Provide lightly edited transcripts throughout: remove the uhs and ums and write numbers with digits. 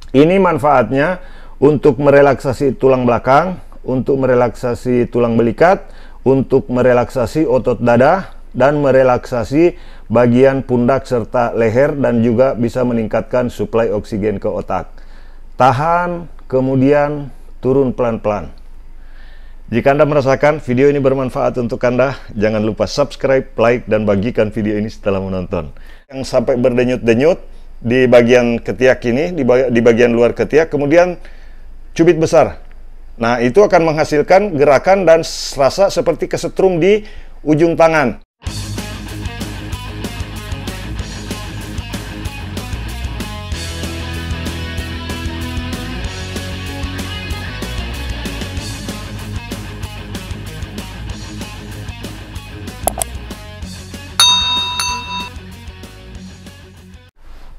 Ini manfaatnya untuk merelaksasi tulang belakang, untuk merelaksasi tulang belikat, untuk merelaksasi otot dada, dan merelaksasi bagian pundak serta leher, dan juga bisa meningkatkan suplai oksigen ke otak. Tahan, kemudian turun pelan-pelan. Jika Anda merasakan video ini bermanfaat untuk Anda, jangan lupa subscribe, like, dan bagikan video ini setelah menonton. Yang sampai berdenyut-denyut di bagian ketiak ini, di bagian luar ketiak, kemudian cubit besar. Nah, itu akan menghasilkan gerakan dan rasa seperti kesetrum di ujung tangan.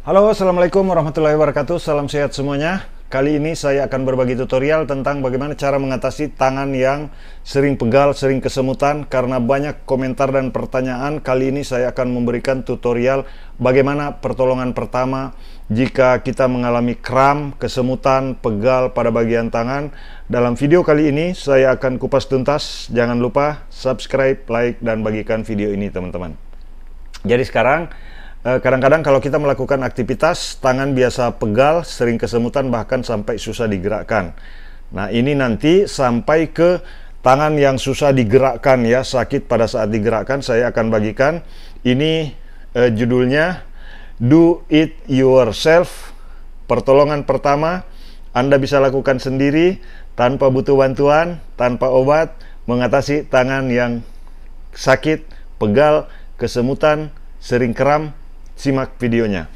Halo, assalamualaikum warahmatullahi wabarakatuh. Salam sehat semuanya. Kali ini saya akan berbagi tutorial tentang bagaimana cara mengatasi tangan yang sering pegal, sering kesemutan. Karena banyak komentar dan pertanyaan, kali ini saya akan memberikan tutorial bagaimana pertolongan pertama jika kita mengalami kram, kesemutan, pegal pada bagian tangan. Dalam video kali ini saya akan kupas tuntas. Jangan lupa subscribe, like, dan bagikan video ini, teman-teman. Jadi sekarang kadang-kadang kalau kita melakukan aktivitas, tangan biasa pegal, sering kesemutan, bahkan sampai susah digerakkan. Nah, ini nanti sampai ke tangan yang susah digerakkan ya, sakit pada saat digerakkan. Saya akan bagikan. Ini judulnya Do It Yourself. Pertolongan pertama, Anda bisa lakukan sendiri tanpa butuh bantuan, tanpa obat, mengatasi tangan yang sakit, pegal, kesemutan, sering kram. Simak videonya.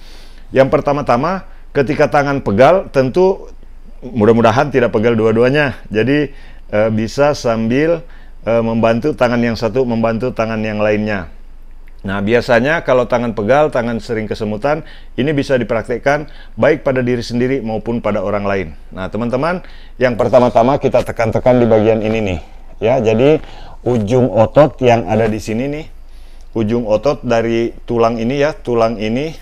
Yang pertama-tama, ketika tangan pegal, tentu mudah-mudahan tidak pegal dua-duanya. Jadi bisa sambil membantu tangan yang satu, membantu tangan yang lainnya. Nah, biasanya kalau tangan pegal, tangan sering kesemutan, ini bisa dipraktekkan baik pada diri sendiri maupun pada orang lain. Nah, teman-teman, yang pertama-tama kita tekan-tekan di bagian ini nih. Ya, jadi ujung otot yang ada di sini nih. Ujung otot dari tulang ini ya, tulang ini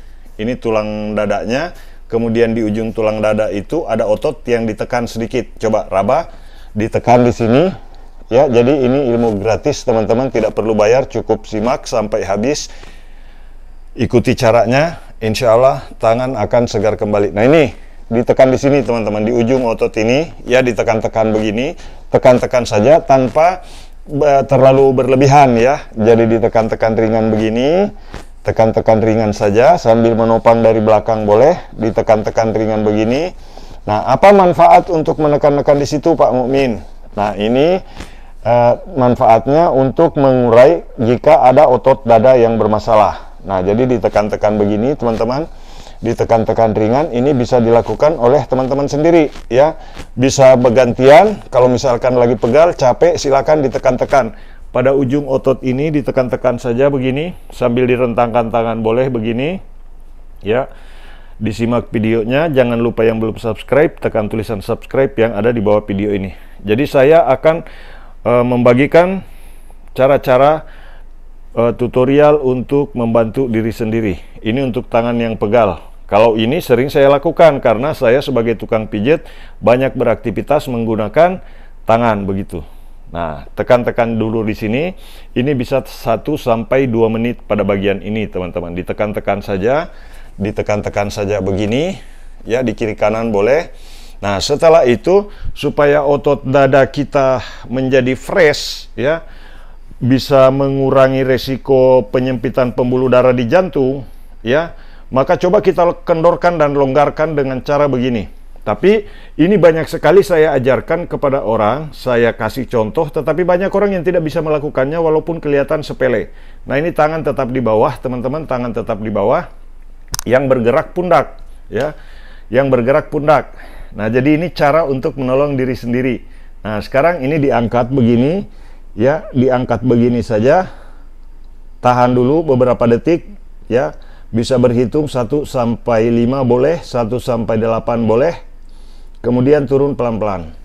tulang dadanya. Kemudian di ujung tulang dada itu ada otot yang ditekan sedikit. Coba raba, ditekan di sini ya. Jadi ini ilmu gratis, teman-teman, tidak perlu bayar, cukup simak sampai habis. Ikuti caranya, insya Allah tangan akan segar kembali. Nah, ini ditekan di sini, teman-teman, di ujung otot ini ya, ditekan-tekan begini, tekan-tekan saja tanpa terlalu berlebihan ya. Jadi ditekan-tekan ringan begini, tekan-tekan ringan saja sambil menopang dari belakang boleh, ditekan-tekan ringan begini. Nah, apa manfaat untuk menekan-nekan di situ, Pak Mukmin? Nah, ini manfaatnya untuk mengurai jika ada otot dada yang bermasalah. Nah, jadi ditekan-tekan begini, teman-teman, ditekan-tekan ringan. Ini bisa dilakukan oleh teman-teman sendiri ya, bisa bergantian. Kalau misalkan lagi pegal, capek, silakan ditekan-tekan pada ujung otot ini, ditekan-tekan saja begini sambil direntangkan tangan boleh begini ya. Disimak videonya, jangan lupa yang belum subscribe tekan tulisan subscribe yang ada di bawah video ini. Jadi saya akan membagikan cara-cara tutorial untuk membantu diri sendiri. Ini untuk tangan yang pegal. Kalau ini sering saya lakukan karena saya sebagai tukang pijat banyak beraktivitas menggunakan tangan begitu. Nah, tekan-tekan dulu di sini. Ini bisa 1 sampai 2 menit pada bagian ini, teman-teman. Ditekan-tekan saja, ditekan-tekan saja begini ya, di kiri kanan boleh. Nah, setelah itu supaya otot dada kita menjadi fresh ya, bisa mengurangi resiko penyempitan pembuluh darah di jantung ya, maka coba kita kendorkan dan longgarkan dengan cara begini. Tapi ini banyak sekali saya ajarkan kepada orang, saya kasih contoh, tetapi banyak orang yang tidak bisa melakukannya walaupun kelihatan sepele. Nah, ini tangan tetap di bawah, teman-teman, tangan tetap di bawah, yang bergerak pundak ya, yang bergerak pundak. Nah, jadi ini cara untuk menolong diri sendiri. Nah, sekarang ini diangkat begini ya, diangkat begini saja, tahan dulu beberapa detik ya. Bisa berhitung 1 sampai 5 boleh, 1 sampai 8 boleh. Kemudian turun pelan-pelan.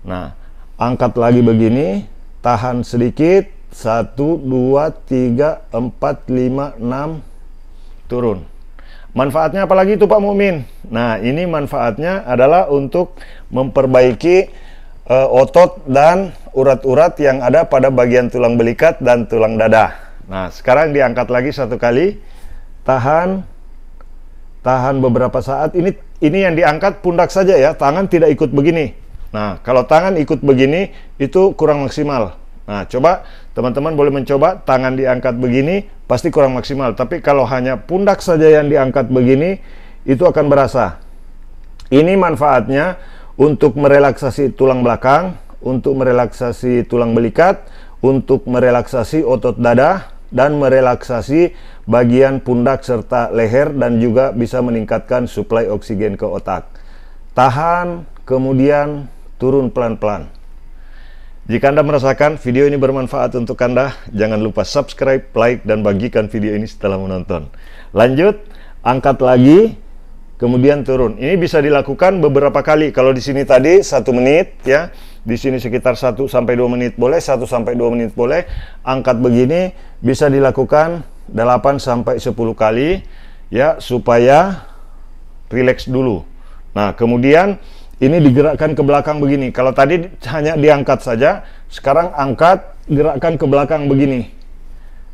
Nah, angkat lagi begini, tahan sedikit, 1, 2, 3, 4, 5, 6, turun. Manfaatnya apalagi itu Pak Mukmin? Nah, ini manfaatnya adalah untuk memperbaiki otot dan urat-urat yang ada pada bagian tulang belikat dan tulang dada. Nah, sekarang diangkat lagi satu kali. Tahan beberapa saat. Ini yang diangkat pundak saja ya, tangan tidak ikut begini. Nah, kalau tangan ikut begini, itu kurang maksimal. Nah, coba teman-teman boleh mencoba tangan diangkat begini, pasti kurang maksimal. Tapi kalau hanya pundak saja yang diangkat begini, itu akan berasa. Ini manfaatnya untuk merelaksasi tulang belakang, untuk merelaksasi tulang belikat, untuk merelaksasi otot dada, dan merelaksasi bagian pundak serta leher, dan juga bisa meningkatkan suplai oksigen ke otak. Tahan, kemudian turun pelan-pelan. Jika Anda merasakan video ini bermanfaat untuk Anda, jangan lupa subscribe, like, dan bagikan video ini setelah menonton. Lanjut, angkat lagi, kemudian turun. Ini bisa dilakukan beberapa kali. Kalau di sini tadi 1 menit ya, di sini sekitar 1 sampai 2 menit boleh, 1 sampai 2 menit boleh. Angkat begini bisa dilakukan 8 sampai 10 kali ya, supaya rileks dulu. Nah, kemudian ini digerakkan ke belakang begini. Kalau tadi hanya diangkat saja, sekarang angkat, gerakkan ke belakang begini.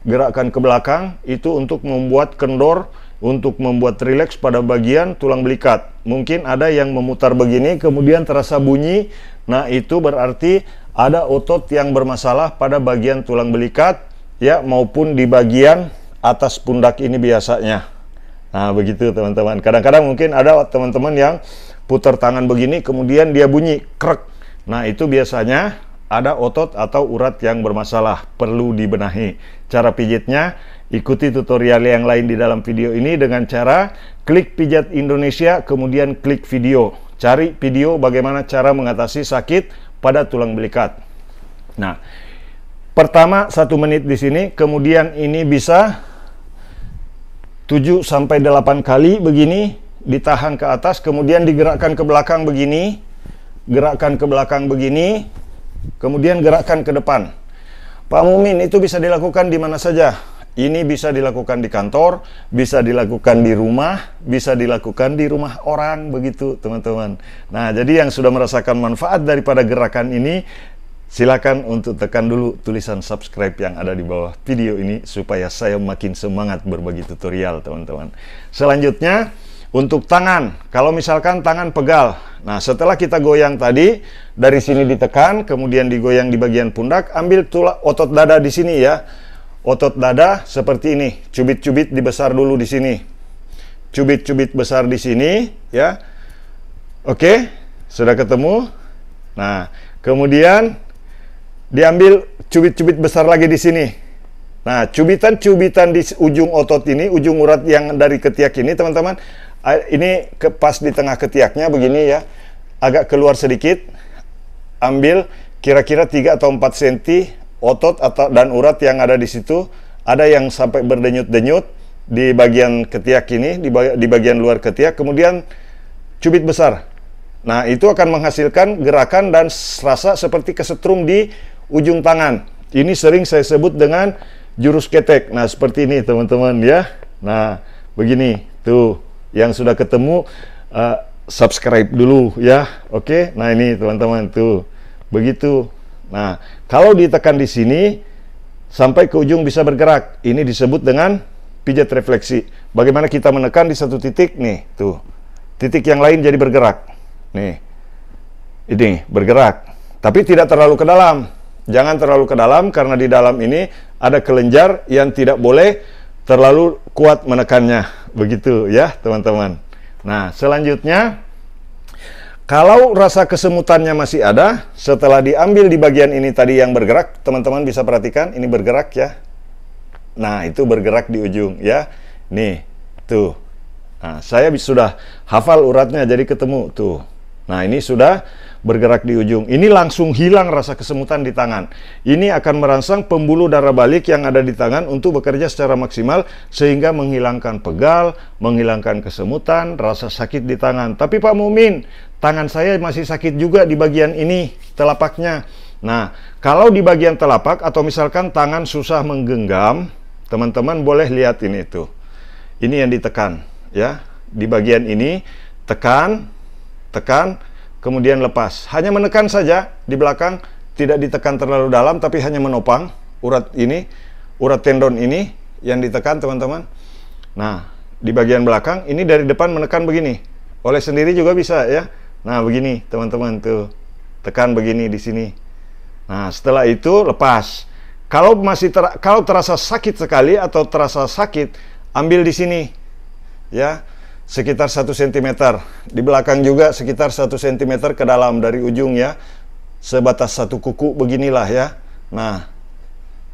Gerakkan ke belakang itu untuk membuat kendor, untuk membuat rileks pada bagian tulang belikat. Mungkin ada yang memutar begini, kemudian terasa bunyi. Nah, itu berarti ada otot yang bermasalah pada bagian tulang belikat, ya, maupun di bagian atas pundak ini biasanya. Nah, begitu teman-teman. Kadang-kadang mungkin ada teman-teman yang putar tangan begini, kemudian dia bunyi krek. Nah, itu biasanya ada otot atau urat yang bermasalah, perlu dibenahi. Cara pijitnya, ikuti tutorial yang lain di dalam video ini dengan cara klik Pijat Indonesia, kemudian klik video. Cari video bagaimana cara mengatasi sakit pada tulang belikat. Nah, pertama 1 menit di sini, kemudian ini bisa 7 sampai 8 kali begini. Ditahan ke atas, kemudian digerakkan ke belakang begini, gerakkan ke belakang begini, kemudian gerakkan ke depan. Pak Mukmin, itu bisa dilakukan di mana saja. Ini bisa dilakukan di kantor, bisa dilakukan di rumah, bisa dilakukan di rumah orang, begitu teman-teman. Nah, jadi yang sudah merasakan manfaat daripada gerakan ini, silakan untuk tekan dulu tulisan subscribe yang ada di bawah video ini, supaya saya makin semangat berbagi tutorial teman-teman. Selanjutnya, untuk tangan, kalau misalkan tangan pegal, nah setelah kita goyang tadi, dari sini ditekan, kemudian digoyang di bagian pundak, ambil otot dada di sini ya, otot dada seperti ini, cubit-cubit dibesar dulu di sini, cubit-cubit besar di sini, ya, oke, sudah ketemu. Nah, kemudian diambil cubit-cubit besar lagi di sini. Nah, cubitan-cubitan di ujung otot ini, ujung urat yang dari ketiak ini, teman-teman. Ini pas di tengah ketiaknya begini ya, agak keluar sedikit. Ambil kira-kira 3 atau 4 cm otot dan urat yang ada di situ. Ada yang sampai berdenyut-denyut di bagian ketiak ini, di bagian luar ketiak. Kemudian cubit besar. Nah, itu akan menghasilkan gerakan dan rasa seperti kesetrum di ujung tangan. Ini sering saya sebut dengan jurus ketek. Nah, seperti ini teman-teman ya. Nah, begini tuh. Yang sudah ketemu, subscribe dulu ya. Oke, nah ini teman-teman tuh, begitu. Nah, kalau ditekan di sini sampai ke ujung bisa bergerak. Ini disebut dengan pijat refleksi. Bagaimana kita menekan di satu titik nih, tuh. Titik yang lain jadi bergerak. Nih, ini bergerak. Tapi tidak terlalu ke dalam. Jangan terlalu ke dalam, karena di dalam ini ada kelenjar yang tidak boleh terlalu kuat menekannya. Begitu ya teman-teman. Nah, selanjutnya, kalau rasa kesemutannya masih ada, setelah diambil di bagian ini tadi yang bergerak, teman-teman bisa perhatikan ini bergerak ya. Nah, itu bergerak di ujung ya. Nih, tuh. Nah, saya sudah hafal uratnya jadi ketemu tuh. Nah, ini sudah bergerak di ujung. Ini langsung hilang rasa kesemutan di tangan. Ini akan merangsang pembuluh darah balik yang ada di tangan untuk bekerja secara maksimal, sehingga menghilangkan pegal, menghilangkan kesemutan, rasa sakit di tangan. Tapi Pak Mukmin, tangan saya masih sakit juga di bagian ini, telapaknya. Nah, kalau di bagian telapak atau misalkan tangan susah menggenggam, teman-teman boleh lihat ini tuh. Ini yang ditekan. ya, di bagian ini, tekan, tekan, kemudian lepas. Hanya menekan saja di belakang, tidak ditekan terlalu dalam, tapi hanya menopang urat ini, urat tendon ini yang ditekan, teman-teman. Nah, di bagian belakang, ini dari depan menekan begini. Oleh sendiri juga bisa ya. Nah, begini, teman-teman, tuh. Tekan begini di sini. Nah, setelah itu lepas. Kalau kalau terasa sakit sekali atau terasa sakit, ambil di sini. Ya, sekitar 1 cm. Di belakang juga sekitar 1 cm ke dalam dari ujung ya. Sebatas 1 kuku beginilah ya. Nah,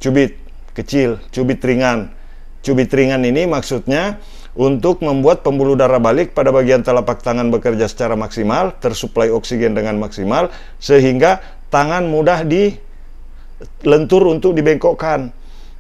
cubit kecil, cubit ringan. Cubit ringan ini maksudnya untuk membuat pembuluh darah balik pada bagian telapak tangan bekerja secara maksimal, tersuplai oksigen dengan maksimal, sehingga tangan mudah dilentur untuk dibengkokkan.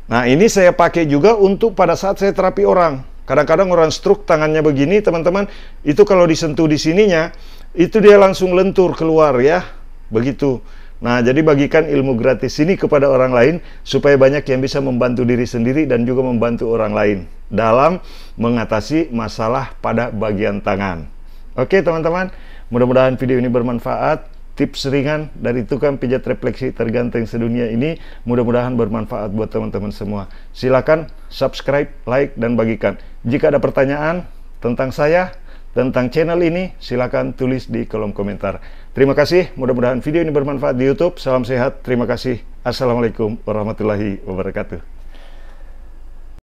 Nah, ini saya pakai juga untuk pada saat saya terapi orang. Kadang-kadang orang stroke tangannya begini, teman-teman, itu kalau disentuh di sininya, itu dia langsung lentur keluar ya, begitu. Nah, jadi bagikan ilmu gratis ini kepada orang lain, supaya banyak yang bisa membantu diri sendiri dan juga membantu orang lain dalam mengatasi masalah pada bagian tangan. Oke teman-teman, mudah-mudahan video ini bermanfaat. Tips ringan dari tukang pijat refleksi terganteng sedunia ini mudah-mudahan bermanfaat buat teman-teman semua. Silakan subscribe, like, dan bagikan. Jika ada pertanyaan tentang saya, tentang channel ini, silakan tulis di kolom komentar. Terima kasih, mudah-mudahan video ini bermanfaat di YouTube. Salam sehat, terima kasih. Assalamualaikum warahmatullahi wabarakatuh.